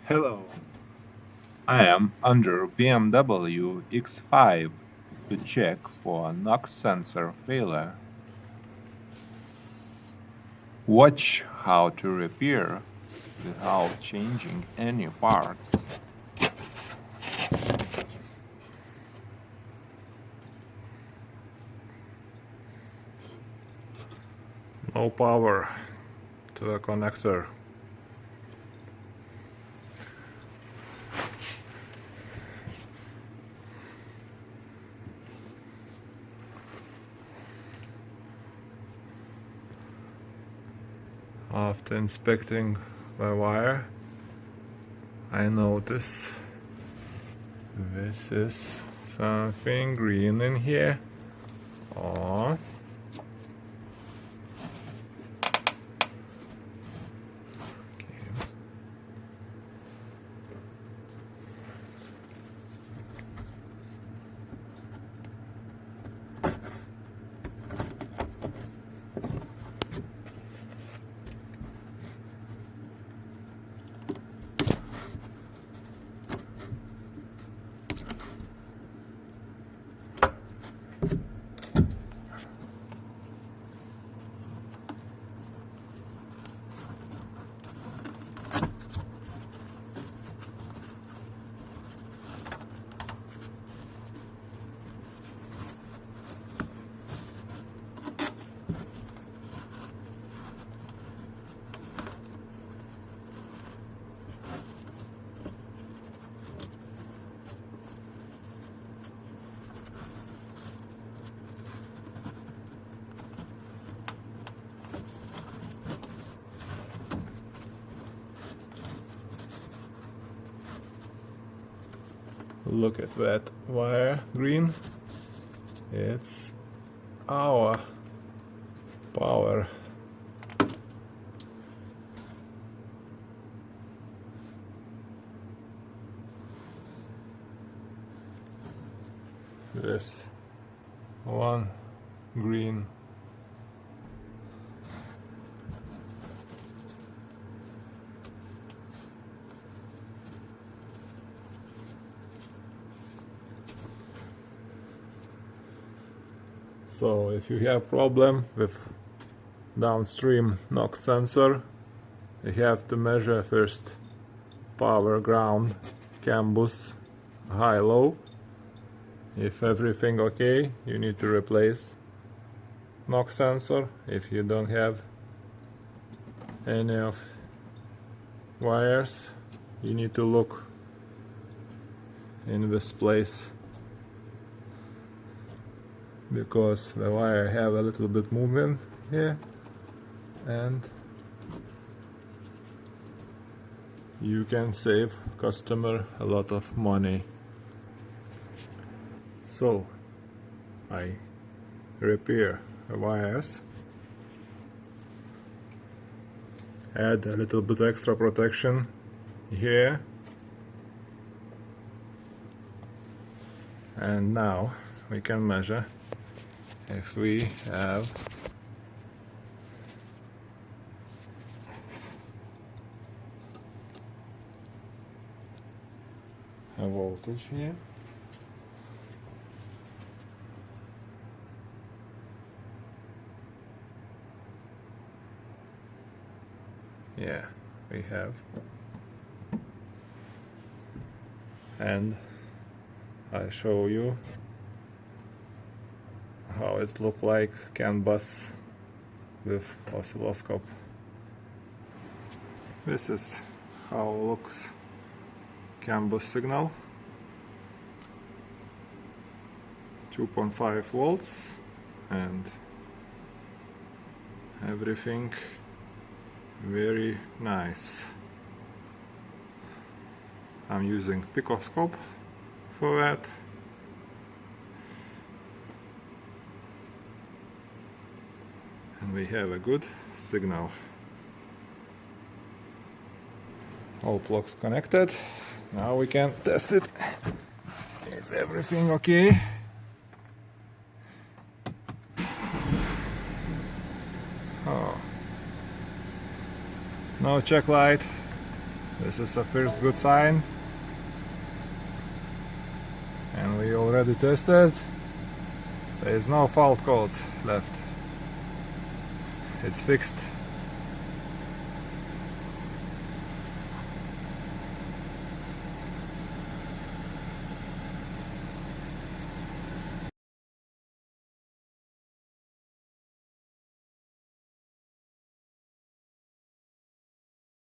Hello, I am under BMW X5 to check for Nox sensor failure. Watch how to repair without changing any parts. No power to the connector. After inspecting the wire, I notice this is something green in here. Oh. Look at that wire, green. It's our power. This one green. So if you have problem with downstream Nox sensor, you have to measure first power, ground, CAN bus, high, low. If everything okay, you need to replace Nox sensor. If you don't have any of wires, you need to look in this place, because the wire have a little bit movement here, and you can save customer a lot of money. So I repair the wires, add a little bit extra protection here, and now we can measure if we have a voltage here. Yeah, we have. And I show you how it look like CAN bus with oscilloscope. This is how looks CAN bus signal. 2.5 volts and everything very nice. I'm using picoscope for that. And we have a good signal. All plugs connected. Now we can test it. Is everything okay? Oh. No check light. This is a first good sign, and we already tested. There is no fault codes left. It's fixed.